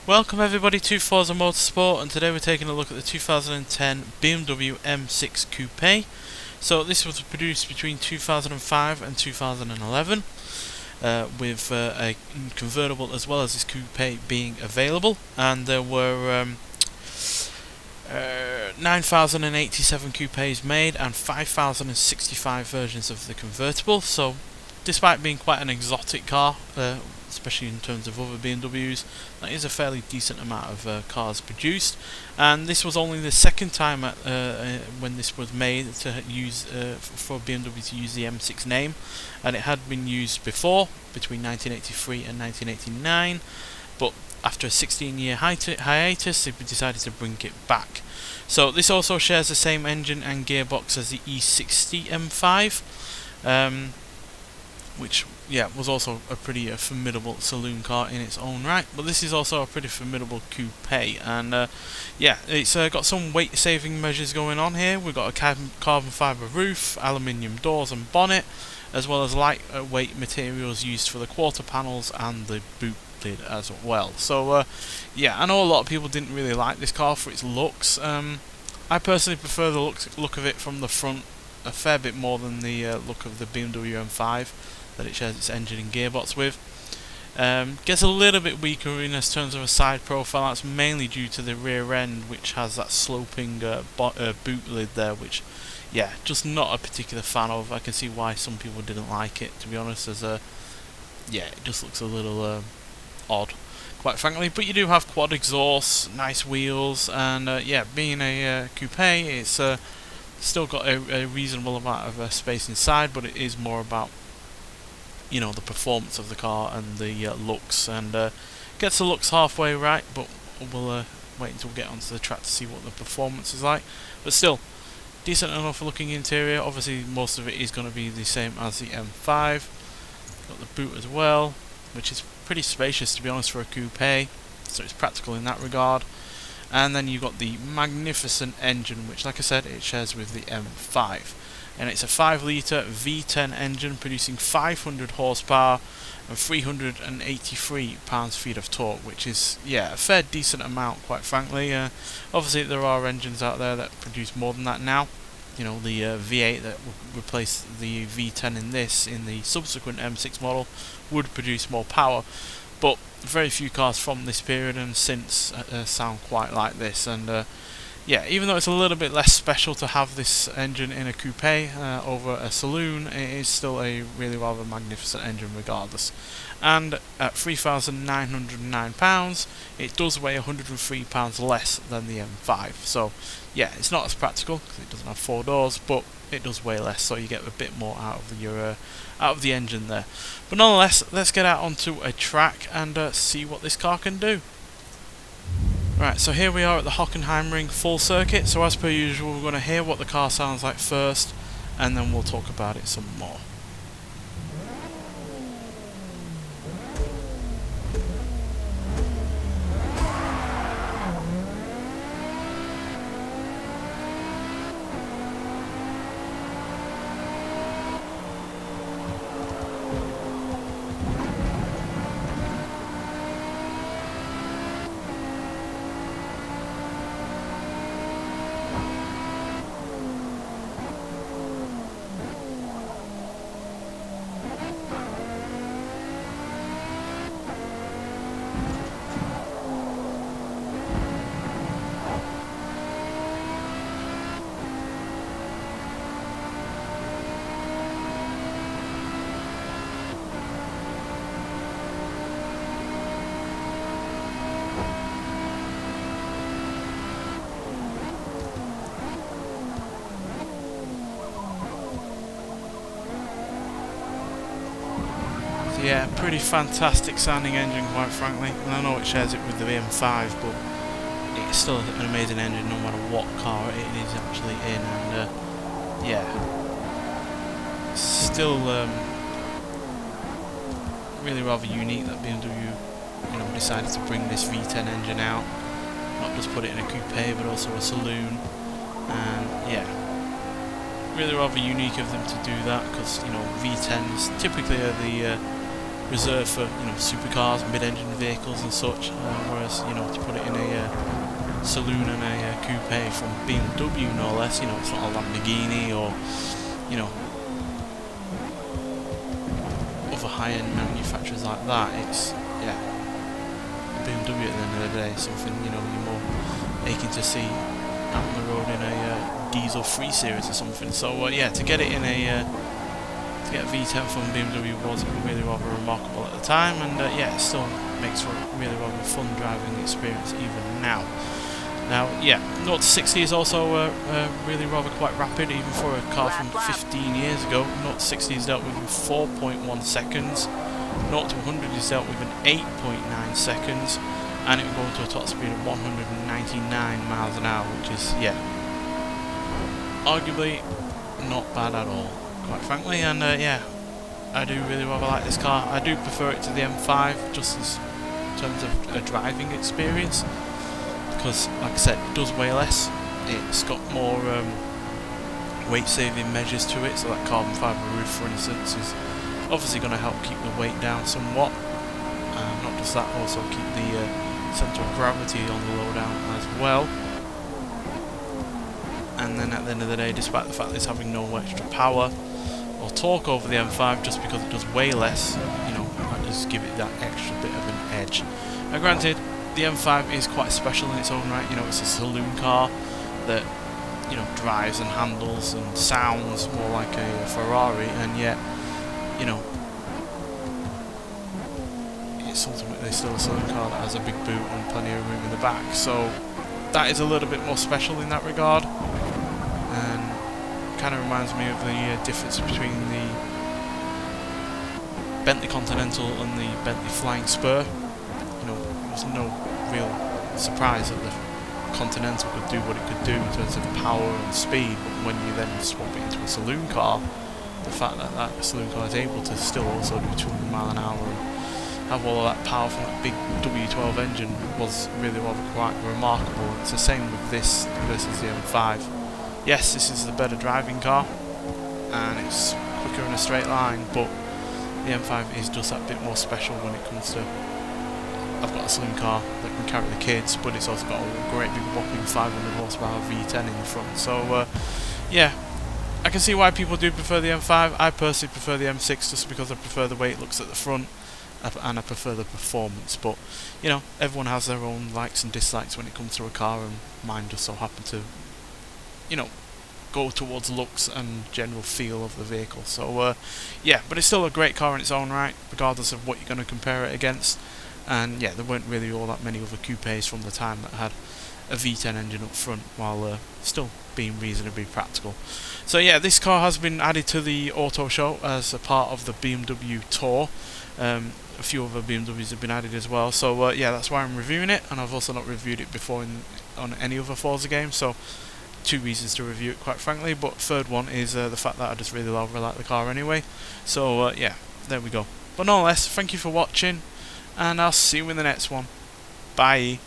Welcome everybody to Forza Motorsport, and today we're taking a look at the 2010 BMW M6 Coupé. So this was produced between 2005 and 2011 with a convertible as well as this Coupé being available, and there were 9,087 Coupés made and 5,065 versions of the convertible. So despite being quite an exotic car, especially in terms of other BMWs, that is a fairly decent amount of cars produced. And this was only the second time when this was made to use for BMW to use the M6 name, and it had been used before between 1983 and 1989, but after a 16-year hiatus they decided to bring it back. So this also shares the same engine and gearbox as the E60 M5, which was also a pretty formidable saloon car in its own right. But this is also a pretty formidable coupe, and it's got some weight saving measures going on here. We've got a carbon fibre roof, aluminium doors and bonnet, as well as lightweight materials used for the quarter panels and the boot lid as well. So I know a lot of people didn't really like this car for its looks. I personally prefer the look of it from the front a fair bit more than the look of the BMW M5 that it shares its engine and gearbox with. Gets a little bit weaker in terms of a side profile. That's mainly due to the rear end, which has that sloping boot lid there, which just not a particular fan of. I can see why some people didn't like it, to be honest, as it just looks a little odd, quite frankly. But you do have quad exhausts, nice wheels, and being a coupe, it's still got a reasonable amount of space inside, but it is more about the performance of the car and the looks, and gets the looks halfway right, but we'll wait until we get onto the track to see what the performance is like. But still, decent enough looking interior. Obviously most of it is going to be the same as the M5. Got the boot as well, which is pretty spacious, to be honest, for a coupe, so it's practical in that regard. And then you've got the magnificent engine, which, like I said, it shares with the M5. And it's a 5-litre V10 engine producing 500 horsepower and 383 pounds-feet of torque, which is a fair decent amount, quite frankly. Obviously there are engines out there that produce more than that now. The V8 that will replace the V10 in the subsequent M6 model would produce more power, but very few cars from this period and since sound quite like this. And even though it's a little bit less special to have this engine in a coupe over a saloon, it is still a really rather magnificent engine regardless. And at 3,909 pounds, it does weigh 103 pounds less than the M5. So it's not as practical because it doesn't have 4 doors, but it does weigh less, so you get a bit more out of the engine there. But nonetheless, let's get out onto a track and see what this car can do. Right, so here we are at the Hockenheimring full circuit. So as per usual, we're going to hear what the car sounds like first, and then we'll talk about it some more. Yeah, pretty fantastic sounding engine, quite frankly. And I know it shares it with the M5, but it's still an amazing engine no matter what car it is actually in. And still really rather unique that BMW decided to bring this V10 engine out, not just put it in a coupe but also a saloon. And really rather unique of them to do that, because V10s typically are reserved for, you know, supercars, mid-engine vehicles and such, whereas, you know, to put it in a saloon and a coupe from BMW, no less, you know, it's not a Lamborghini or, you know, other high-end manufacturers like that. It's, yeah, BMW at the end of the day, something, you know, you're more aching to see out on the road in a diesel 3 Series or something. So yeah, to get it in a to get a V10 from BMW was really rather remarkable at the time, and yeah, it still makes for a really rather fun driving experience even now. Now, yeah, 0 to 60 is also really rather quite rapid, even for a car from 15 years ago. 0 to 60 is dealt with in 4.1 seconds. 0 to 100 is dealt with in 8.9 seconds, and it will go to a top speed of 199 miles an hour, which is, yeah, arguably not bad at all, quite frankly. And yeah, I do really rather like this car. I do prefer it to the M5, just as in terms of a driving experience, because, like I said, it does weigh less. It's got more weight-saving measures to it, so that carbon fibre roof, for instance, is obviously going to help keep the weight down somewhat. Not just that, also keep the centre of gravity on the low down as well. And then at the end of the day, despite the fact that it's having no extra power or torque over the M5, just because it does weigh less, you know, that does give it that extra bit of an edge. Now granted, the M5 is quite special in its own right. You know, it's a saloon car that, you know, drives and handles and sounds more like a Ferrari, and yet, you know, it's ultimately still a saloon car that has a big boot and plenty of room in the back. So that is a little bit more special in that regard, and kind of reminds me of the difference between the Bentley Continental and the Bentley Flying Spur. You know, there's no real surprise that the Continental could do what it could do in terms of power and speed, but when you then swap it into a saloon car, the fact that that saloon car is able to still also do 200 mile an hour and have all of that power from that big W12 engine was really rather quite remarkable. It's the same with this versus the M5. Yes, this is the better driving car, and it's quicker in a straight line, but the M5 is just that bit more special when it comes to, I've got a saloon car that can carry the kids, but it's also got a great big whopping 500 horsepower V10 in the front. So yeah, I can see why people do prefer the M5. I personally prefer the M6 just because I prefer the way it looks at the front, and I prefer the performance. But, you know, everyone has their own likes and dislikes when it comes to a car, and mine just so happen to, you know, go towards looks and general feel of the vehicle. So yeah, but it's still a great car in its own right, regardless of what you're going to compare it against. And yeah, there weren't really all that many other coupes from the time that had a V10 engine up front, while still being reasonably practical. So yeah, this car has been added to the auto show as a part of the BMW tour. A few other BMWs have been added as well, so yeah, that's why I'm reviewing it, and I've also not reviewed it before on any other Forza game, so 2 reasons to review it, quite frankly. But third one is the fact that I just really like the car anyway. So yeah, there we go. But nonetheless, thank you for watching, and I'll see you in the next one. Bye.